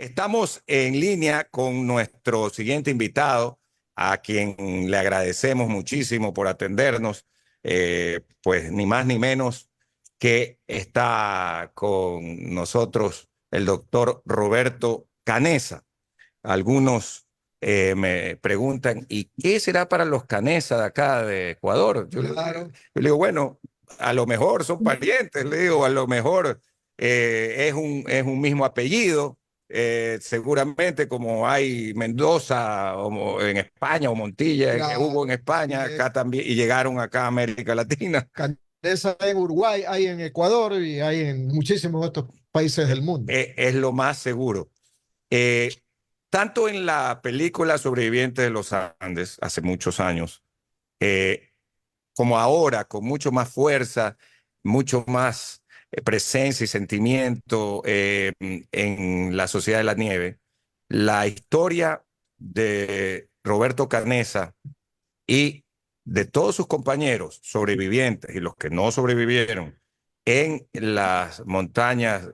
Estamos en línea con nuestro siguiente invitado, a quien le agradecemos muchísimo por atendernos, pues ni más ni menos que está con nosotros el doctor Roberto Canessa. Algunos me preguntan, ¿y qué será para los Canessa de acá de Ecuador? Yo le digo, bueno, a lo mejor son parientes, le digo, a lo mejor es un mismo apellido. Seguramente como hay Mendoza en España o Montilla, que hubo en España, acá también, y llegaron acá a América Latina. Canesa hay en Uruguay, hay en Ecuador y hay en muchísimos otros países del mundo. Es lo más seguro. Eh, Tanto en la película Sobrevivientes de los Andes, hace muchos años, eh, como ahora, con mucho más fuerza, mucho más presencia y sentimiento en La Sociedad de la Nieve, la historia de Roberto Canessa y de todos sus compañeros sobrevivientes y los que no sobrevivieron en las montañas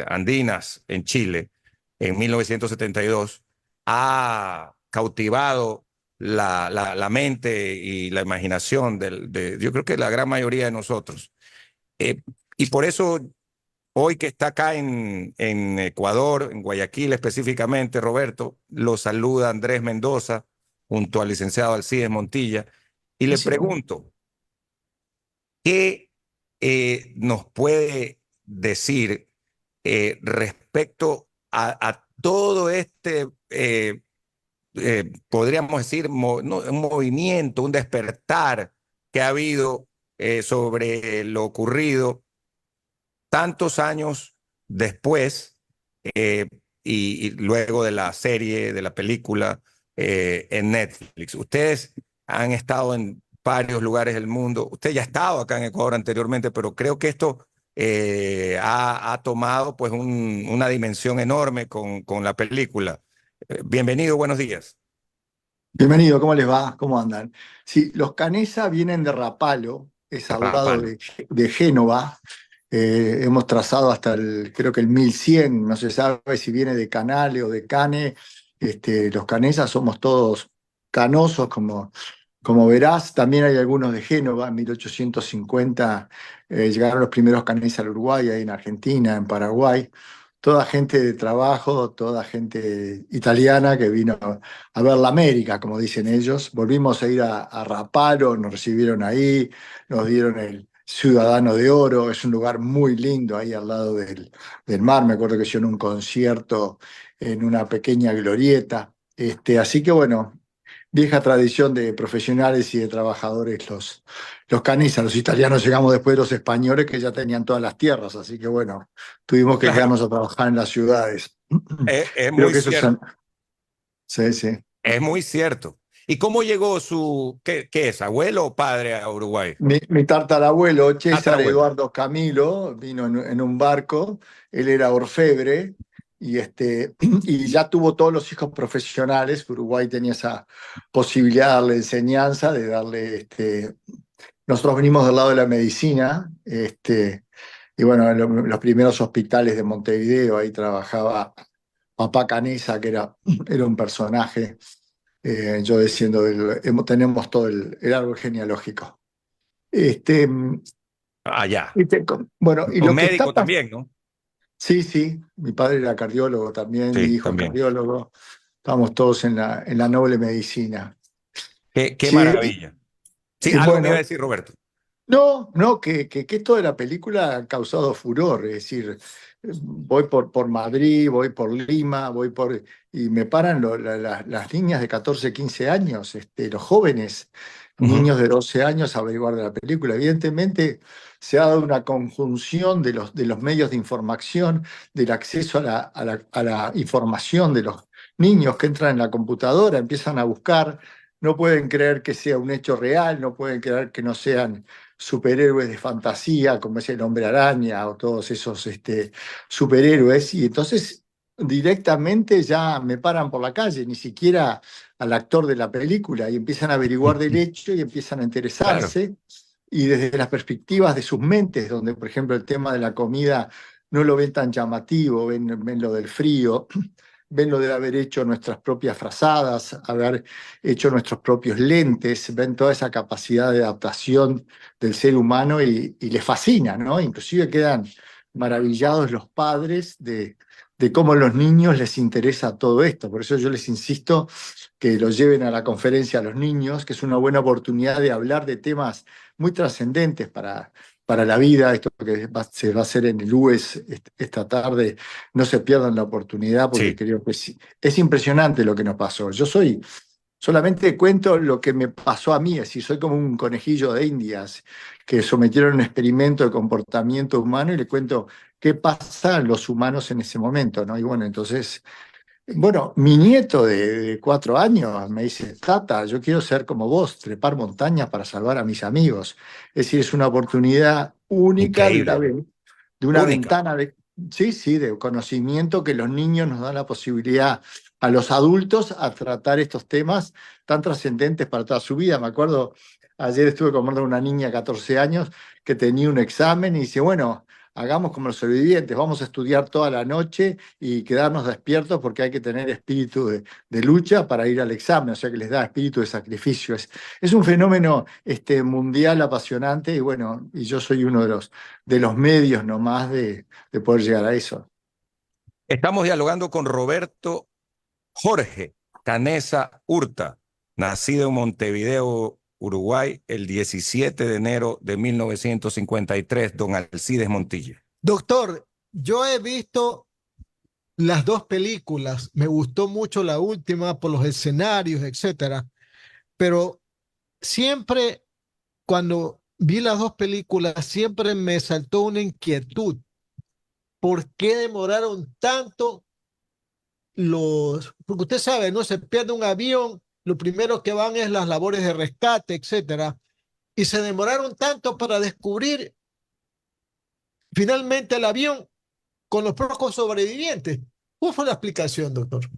andinas en Chile en 1972 ha cautivado la mente y la imaginación yo creo que la gran mayoría de nosotros. Eh, y por eso hoy que está acá en Ecuador, en Guayaquil específicamente, Roberto, lo saluda Andrés Mendoza junto al licenciado Alcides Montilla y le Así es. pregunto, ¿qué nos puede decir respecto a todo este, podríamos decir, no, un movimiento, un despertar que ha habido sobre lo ocurrido tantos años después eh, y luego de la serie, de la película en Netflix? Ustedes han estado en varios lugares del mundo. Usted ya ha estado acá en Ecuador anteriormente, pero creo que esto ha tomado pues una dimensión enorme con la película. Bienvenido, buenos días. Bienvenido, ¿cómo les va? ¿Cómo andan? Sí, los Canesa vienen de Rapallo, es al lado Rapalo. de Génova. Hemos trazado hasta creo que el 1100, no se sabe si viene de Canale o de Cane. Los Canesa somos todos canosos, como verás. También hay algunos de Génova. En 1850 llegaron los primeros Canesa al Uruguay, ahí en Argentina, en Paraguay. Toda gente de trabajo, toda gente italiana que vino a ver la América, como dicen ellos. Volvimos a ir a Rapallo, nos recibieron ahí, nos dieron el Ciudadano de Oro. Es un lugar muy lindo ahí al lado del mar. Me acuerdo que yo en un concierto en una pequeña glorieta. Así que bueno, vieja tradición de profesionales y de trabajadores, los Canisa. Los italianos llegamos después de los españoles que ya tenían todas las tierras, así que bueno, tuvimos que Claro, quedarnos a trabajar en las ciudades. es Creo muy que esos cierto. son... Sí, sí. Es muy cierto. ¿Y cómo llegó qué es, abuelo o padre a Uruguay? Mi tatarabuelo, César Tatarabuelo. Eduardo Camilo, vino en un barco. Él era orfebre y ya tuvo todos los hijos profesionales. Uruguay tenía esa posibilidad de darle enseñanza, de darle... Nosotros venimos del lado de la medicina, y bueno, los primeros hospitales de Montevideo, ahí trabajaba papá Canesa, que era un personaje. Yo desciendo tenemos todo el árbol genealógico. Este, Allá. bueno, y Un lo que está médico pasando, también, ¿no? sí, sí, mi padre era cardiólogo también, mi Sí, hijo es también. cardiólogo, estamos todos en la noble medicina. Qué Sí, maravilla. Sí, algo me iba a bueno, decir Roberto. no, no, que esto de la película ha causado furor, es decir, voy por Madrid, voy por Lima, y me paran las niñas de 14, 15 años, los jóvenes, Ujú. niños de 12 años a averiguar de la película. Evidentemente se ha dado una conjunción de los medios de información, del acceso a la información de los niños que entran en la computadora, empiezan a buscar, no pueden creer que sea un hecho real, no pueden creer que no sean superhéroes de fantasía, como es el Hombre Araña o todos esos superhéroes, y entonces directamente ya me paran por la calle, ni siquiera al actor de la película, y empiezan a averiguar del hecho y empiezan a Claro. interesarse, y desde las perspectivas de sus mentes, donde por ejemplo el tema de la comida no lo ven tan llamativo, ven lo del frío, ven lo de haber hecho nuestras propias frazadas, haber hecho nuestros propios lentes, ven toda esa capacidad de adaptación del ser humano y les fascina, ¿no? Inclusive quedan maravillados los padres de cómo a los niños les interesa todo esto. Por eso yo les insisto que lo lleven a la conferencia a los niños, que es una buena oportunidad de hablar de temas muy trascendentes para la vida. Esto que se va a hacer en el UES esta tarde, no se pierdan la oportunidad porque Sí, creo que es impresionante lo que nos pasó. Solamente cuento lo que me pasó a mí, es decir, soy como un conejillo de Indias que sometieron a un experimento de comportamiento humano y le cuento qué pasa a los humanos en ese momento, ¿no? Y bueno, entonces, bueno, mi nieto de 4 años me dice, Tata, yo quiero ser como vos, trepar montañas para salvar a mis amigos. Es decir, es una oportunidad única increíble, de una única. ventana de, sí, sí, de conocimiento que los niños nos dan la posibilidad a los adultos a tratar estos temas tan trascendentes para toda su vida. Me acuerdo, ayer estuve con una niña de 14 años que tenía un examen y dice, bueno, hagamos como los sobrevivientes, vamos a estudiar toda la noche y quedarnos despiertos porque hay que tener espíritu de lucha para ir al examen, o sea que les da espíritu de sacrificio. Es un fenómeno mundial apasionante y bueno, y yo soy uno de los medios nomás de poder llegar a eso. Estamos dialogando con Roberto Jorge Canesa Hurta, nacido en Montevideo, Uruguay, el 17 de enero de 1953, don Alcides Montilla. Doctor, yo he visto las dos películas, me gustó mucho la última por los escenarios, etcétera, pero siempre cuando vi las dos películas, siempre me saltó una inquietud. ¿Por qué demoraron tanto porque usted sabe, no se pierde un avión, lo primero que van es las labores de rescate, etcétera, y se demoraron tanto para descubrir finalmente el avión con los pocos sobrevivientes? ¿Cuál fue la explicación, doctor?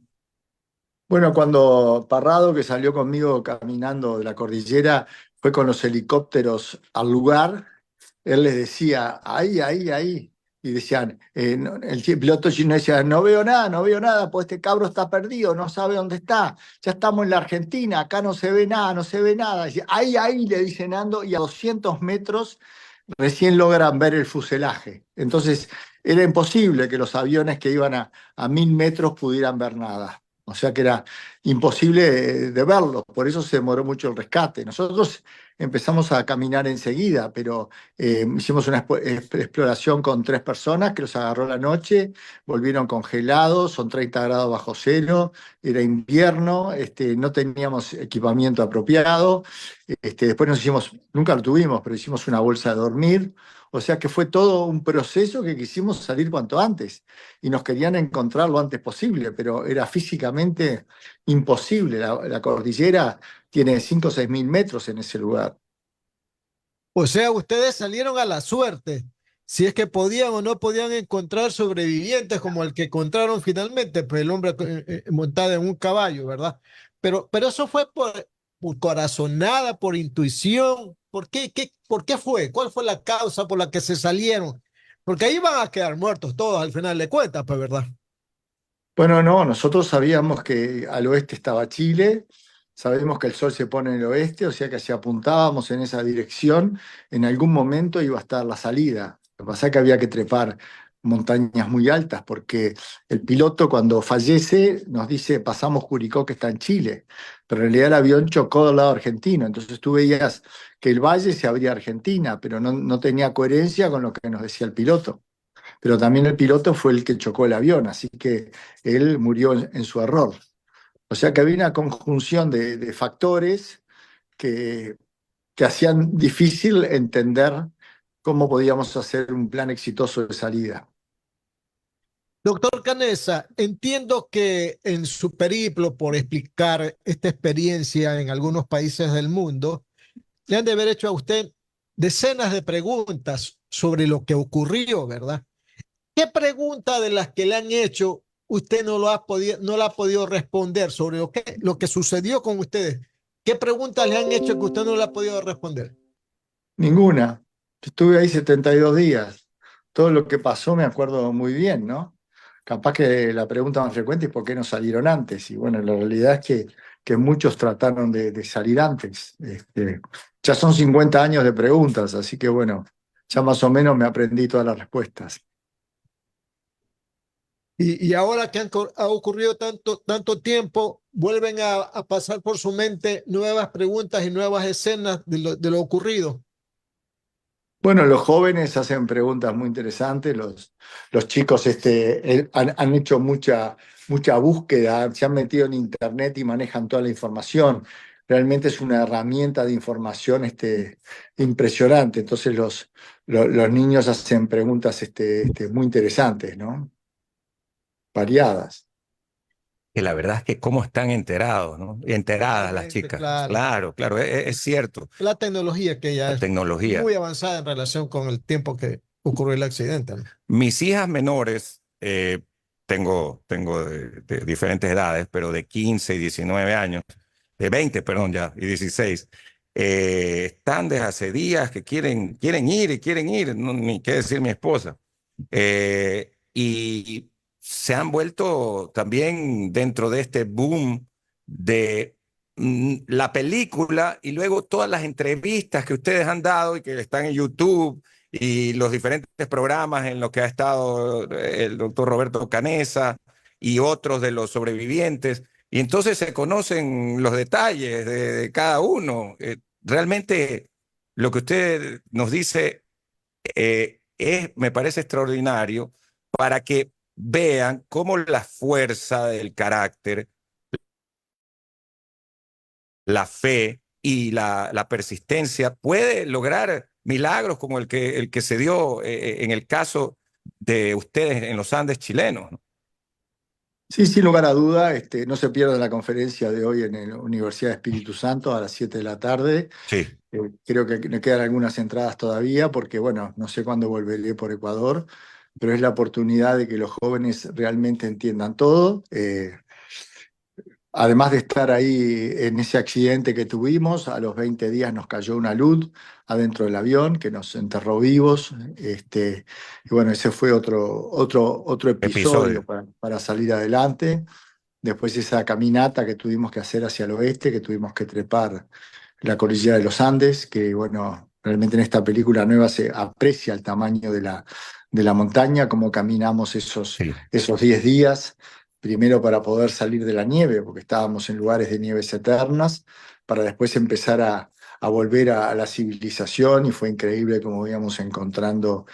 Bueno, cuando Parrado, que salió conmigo caminando de la cordillera, fue con los helicópteros al lugar, él les decía, ahí, ahí, ahí. Y decían, el piloto chino decía, no veo nada, pues este cabro está perdido, no sabe dónde está. Ya estamos en la Argentina, acá no se ve nada, no se ve nada. Dice, ahí, ahí, le dicen Ando, y a 200 metros recién logran ver el fuselaje. Entonces, era imposible que los aviones que iban a 1000 metros pudieran ver nada. O sea que era imposible de verlo, por eso se demoró mucho el rescate. Nosotros empezamos a caminar enseguida, pero hicimos una exploración con 3 personas que los agarró la noche, volvieron congelados, son 30 grados bajo cero, era invierno, no teníamos equipamiento apropiado. Después nos hicimos, nunca lo tuvimos, pero hicimos una bolsa de dormir. O sea que fue todo un proceso que quisimos salir cuanto antes y nos querían encontrar lo antes posible, pero era físicamente imposible. La cordillera tiene 5 o 6 mil metros en ese lugar. O sea, ustedes salieron a la suerte, si es que podían o no podían encontrar sobrevivientes como el que encontraron finalmente, pues el hombre montado en un caballo, ¿verdad? Pero eso fue por corazonada, por intuición. ¿Por qué fue? ¿Cuál fue la causa por la que se salieron? Porque ahí van a quedar muertos todos al final de cuentas, pues, ¿verdad? Bueno, no, nosotros sabíamos que al oeste estaba Chile, sabemos que el sol se pone en el oeste, o sea que si apuntábamos en esa dirección, en algún momento iba a estar la salida. Lo que pasa es que había que trepar montañas muy altas, porque el piloto cuando fallece nos dice, pasamos Curicó que está en Chile, pero en realidad el avión chocó del lado argentino, entonces tú veías que el valle se abría a Argentina, pero no tenía coherencia con lo que nos decía el piloto, pero también el piloto fue el que chocó el avión, así que él murió en su error. O sea que había una conjunción de factores que, que hacían difícil entender cómo podíamos hacer un plan exitoso de salida. Doctor Canesa, entiendo que en su periplo por explicar esta experiencia en algunos países del mundo, le han de haber hecho a usted decenas de preguntas sobre lo que ocurrió, ¿verdad? ¿Qué pregunta de las que le han hecho usted no la ha podido responder sobre lo que sucedió con ustedes? ¿Qué preguntas le han hecho que usted no la ha podido responder? Ninguna. Estuve ahí 72 días. todo lo que pasó me acuerdo muy bien, ¿no? Capaz que la pregunta más frecuente es por qué no salieron antes. Y bueno, la realidad es que muchos trataron de salir antes. Ya son 50 años de preguntas, así que bueno, ya más o menos me aprendí todas las respuestas. Y ahora que ha ocurrido tanto tiempo, vuelven a pasar por su mente nuevas preguntas y nuevas escenas de lo ocurrido. Bueno, los jóvenes hacen preguntas muy interesantes, los chicos han hecho mucha búsqueda, se han metido en internet y manejan toda la información. Realmente es una herramienta de información impresionante. Entonces los niños hacen preguntas muy interesantes, ¿no? Variadas. Que la verdad es que cómo están enterados, ¿no? Enteradas las Totalmente, chicas. claro. Claro, claro, es cierto. La tecnología que ya La es tecnología. muy avanzada en relación con el tiempo que ocurrió el accidente, ¿no? Mis hijas menores, tengo de diferentes edades, pero de 15 y 19 años, de 20, perdón, ya, y 16, están desde hace días que quieren ir y quieren ir, no, ni qué decir mi esposa. Y se han vuelto también dentro de este boom de la película y luego todas las entrevistas que ustedes han dado y que están en YouTube y los diferentes programas en los que ha estado el doctor Roberto Canessa y otros de los sobrevivientes. Y entonces se conocen los detalles de cada uno. Realmente lo que usted nos dice me parece extraordinario para que vean cómo la fuerza del carácter, la fe y la persistencia puede lograr milagros como el que se dio en el caso de ustedes en los Andes chilenos, ¿no? Sí, sin lugar a duda, no se pierda la conferencia de hoy en la Universidad de Espíritu Santo a las 7 de la tarde. Sí, Creo que me quedan algunas entradas todavía porque, bueno, no sé cuándo volveré por Ecuador, pero es la oportunidad de que los jóvenes realmente entiendan todo. Además de estar ahí en ese accidente que tuvimos, a los 20 días nos cayó una luz adentro del avión que nos enterró vivos. Y bueno, ese fue otro episodio episodio. para salir adelante. Después esa caminata que tuvimos que hacer hacia el oeste, que tuvimos que trepar la cordillera de los Andes, que bueno, realmente en esta película nueva se aprecia el tamaño de la montaña, cómo caminamos Sí. esos 10 días, primero para poder salir de la nieve, porque estábamos en lugares de nieves eternas, para después empezar a volver a la civilización, y fue increíble cómo íbamos encontrando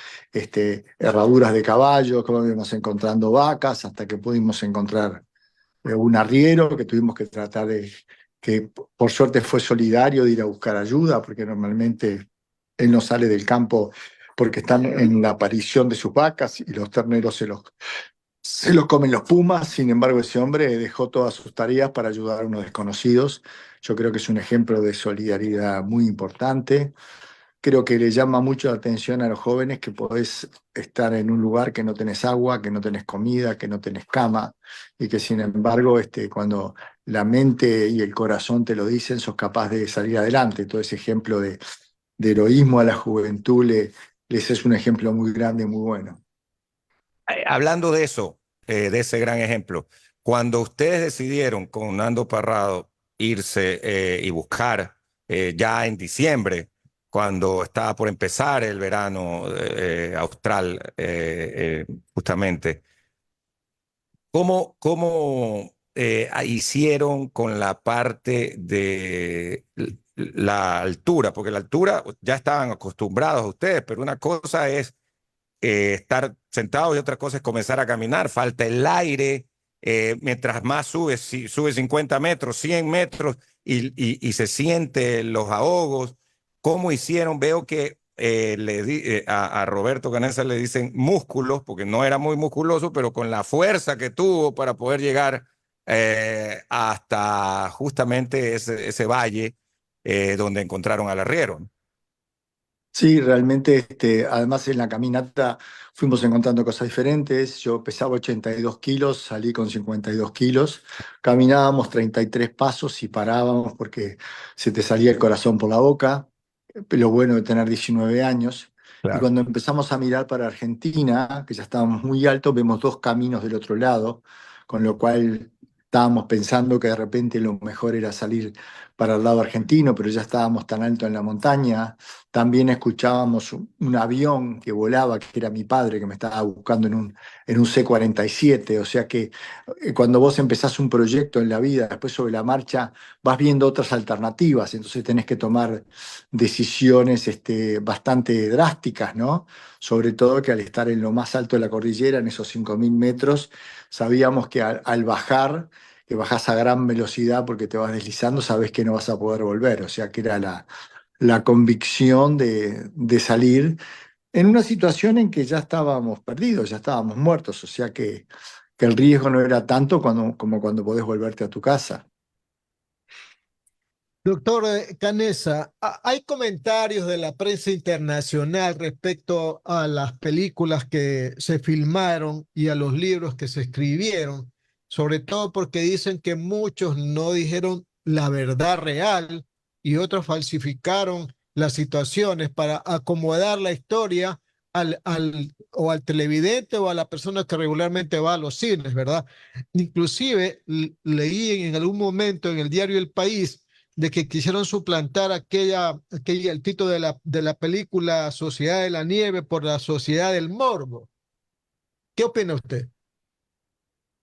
herraduras de caballos, cómo íbamos encontrando vacas, hasta que pudimos encontrar un arriero que tuvimos que tratar que por suerte fue solidario de ir a buscar ayuda, porque normalmente él no sale del campo porque están en la aparición de sus vacas y los terneros se los comen los pumas. Sin embargo, ese hombre dejó todas sus tareas para ayudar a unos desconocidos. Yo creo que es un ejemplo de solidaridad muy importante. Creo que le llama mucho la atención a los jóvenes que podés estar en un lugar que no tenés agua, que no tenés comida, que no tenés cama, y que sin embargo, cuando la mente y el corazón te lo dicen, sos capaz de salir adelante. Todo ese ejemplo de heroísmo a la juventud les es un ejemplo muy grande, muy bueno. Hablando de eso, de ese gran ejemplo, cuando ustedes decidieron con Nando Parrado irse y buscar ya en diciembre, cuando estaba por empezar el verano austral, justamente, ¿cómo hicieron con la parte de la altura? Porque la altura ya estaban acostumbrados ustedes, pero una cosa es estar sentado y otra cosa es comenzar a caminar. Falta el aire. Mientras más subes, si subes 50 metros, 100 metros y se sienten los ahogos. ¿Cómo hicieron? Veo que a Roberto Canessa le dicen músculos, porque no era muy musculoso, pero con la fuerza que tuvo para poder llegar hasta justamente ese valle donde encontraron al arriero, ¿no? Sí, realmente, además en la caminata fuimos encontrando cosas diferentes. Yo pesaba 82 kilos, salí con 52 kilos. Caminábamos 33 pasos y parábamos porque se te salía el corazón por la boca. Lo bueno de tener 19 años. Y claro. cuando empezamos a mirar para Argentina, que ya estábamos muy altos, vemos dos caminos del otro lado, con lo cual estábamos pensando que de repente lo mejor era salir para el lado argentino, pero ya estábamos tan alto en la montaña. También escuchábamos un avión que volaba, que era mi padre, que me estaba buscando en un C-47. O sea que cuando vos empezás un proyecto en la vida, después sobre la marcha vas viendo otras alternativas, entonces tenés que tomar decisiones bastante drásticas, ¿no? Sobre todo que al estar en lo más alto de la cordillera, en esos 5.000 metros, sabíamos que al bajar, que bajás a gran velocidad porque te vas deslizando, sabes que no vas a poder volver. O sea que era la convicción de salir en una situación en que ya estábamos perdidos, ya estábamos muertos. O sea que el riesgo no era tanto como cuando podés volverte a tu casa. Doctor Canesa, hay comentarios de la prensa internacional respecto a las películas que se filmaron y a los libros que se escribieron, sobre todo porque dicen que muchos no dijeron la verdad real y otros falsificaron las situaciones para acomodar la historia o al televidente o a la persona que regularmente va a los cines, ¿verdad? Inclusive leí en algún momento en el diario El País de que quisieron suplantar el título de la película Sociedad de la Nieve por la Sociedad del Morbo. ¿Qué opina usted?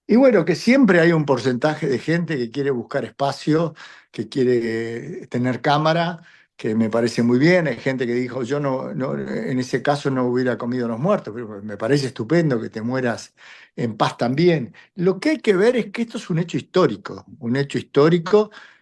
Y bueno, que siempre hay un porcentaje de gente que quiere buscar espacio, que quiere tener cámara, que me parece muy bien. Hay gente que dijo, yo en ese caso no hubiera comido los muertos, pero me parece estupendo que te mueras en paz también. Lo que hay que ver es que esto es un hecho histórico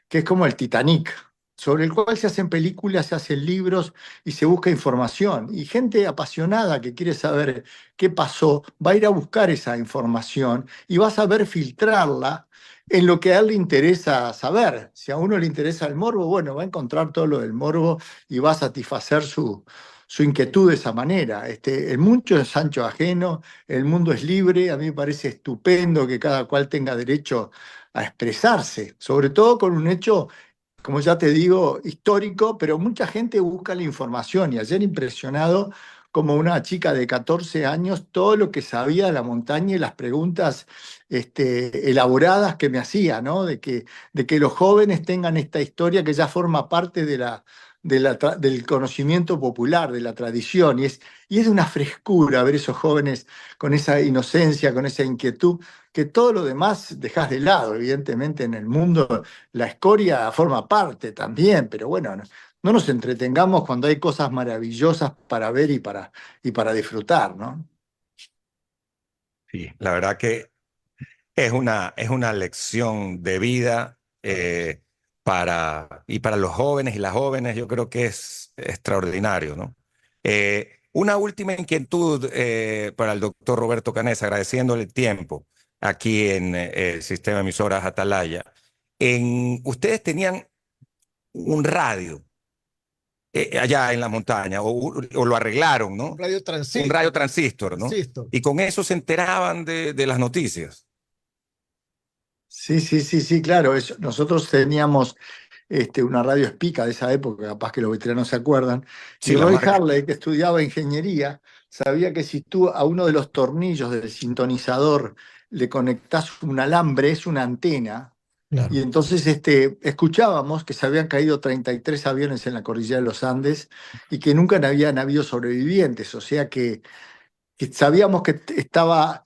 que es como el Titanic, sobre el cual se hacen películas, se hacen libros y se busca información. Y gente apasionada que quiere saber qué pasó, va a ir a buscar esa información y va a saber filtrarla en lo que a él le interesa saber. Si a uno le interesa el morbo, bueno, va a encontrar todo lo del morbo y va a satisfacer su inquietud de esa manera. El mundo es ancho ajeno, el mundo es libre, a mí me parece estupendo que cada cual tenga derecho a expresarse, sobre todo con un hecho, como ya te digo, histórico, pero mucha gente busca la información y ayer impresionado como una chica de 14 años, todo lo que sabía de la montaña y las preguntas elaboradas que me hacía, ¿no? De que los jóvenes tengan esta historia que ya forma parte del conocimiento popular, de la tradición, y es de una frescura ver esos jóvenes con esa inocencia, con esa inquietud, que todo lo demás dejas de lado. Evidentemente en el mundo la escoria forma parte también, pero bueno, no nos entretengamos cuando hay cosas maravillosas para ver y para disfrutar, ¿no? Sí, la verdad que es una lección de vida y para los jóvenes y las jóvenes, yo creo que es extraordinario, ¿no? Una última inquietud para el doctor Roberto Canesa, agradeciéndole el tiempo aquí en el sistema de emisoras Atalaya. Ustedes tenían un radio allá en la montaña, o lo arreglaron, Un ¿no? radio Un radio transistor, ¿no? transistor. Y con eso se enteraban de las noticias. Sí, sí, sí, sí, claro. Nosotros teníamos una radio Spica de esa época, capaz que los veteranos se acuerdan, y Sí, la Roy marca. Harley, que estudiaba ingeniería, sabía que si tú a uno de los tornillos del sintonizador le conectás un alambre, es una antena. Y Claro. entonces escuchábamos que se habían caído 33 aviones en la cordillera de los Andes y que nunca habían habido sobrevivientes. O sea que sabíamos que estaba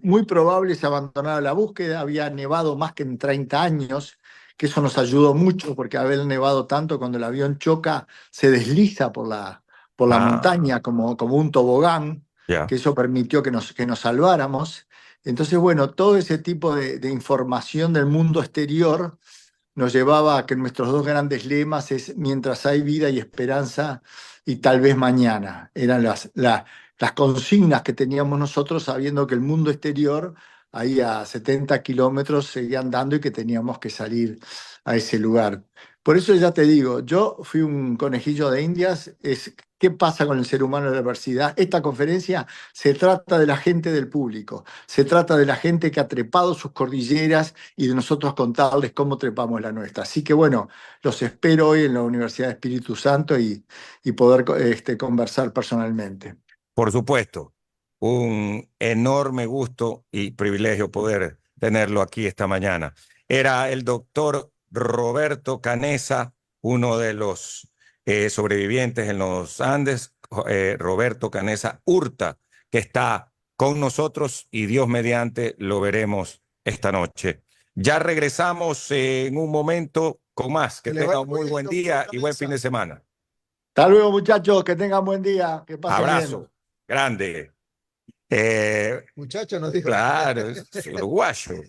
muy probable se abandonara la búsqueda, había nevado más que en 30 años, que eso nos ayudó mucho porque haber nevado tanto, cuando el avión choca, se desliza por la Ah, montaña como un tobogán, ya. que eso permitió que nos salváramos. Entonces, bueno, todo ese tipo de información del mundo exterior nos llevaba a que nuestros dos grandes lemas es mientras hay vida y esperanza y tal vez mañana. Eran las consignas que teníamos nosotros sabiendo que el mundo exterior, ahí a 70 kilómetros, seguía andando y que teníamos que salir a ese lugar. Por eso ya te digo, yo fui un conejillo de Indias, es ¿Qué pasa con el ser humano en la adversidad? Esta conferencia se trata de la gente del público, se trata de la gente que ha trepado sus cordilleras y de nosotros contarles cómo trepamos la nuestra. Así que bueno, los espero hoy en la Universidad de Espíritu Santo y poder conversar personalmente. Por supuesto, un enorme gusto y privilegio poder tenerlo aquí esta mañana. Era el doctor Roberto Canessa, uno de los sobrevivientes en los Andes, Roberto Canessa Urta, que está con nosotros y Dios mediante lo veremos esta noche. Ya regresamos en un momento con más. Que tenga un muy buen día y buen fin de semana. Hasta luego, muchachos, que tengan buen día, que pasen bien. Abrazo grande. Muchacho, nos dijo. Claro, es uruguayo.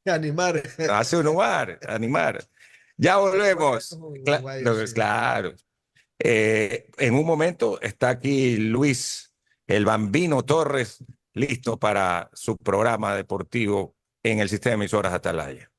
Animar. Hace un lugar, animar. Ya volvemos. Claro. En un momento está aquí Luis, el Bambino Torres, listo para su programa deportivo en el sistema de emisoras Atalaya.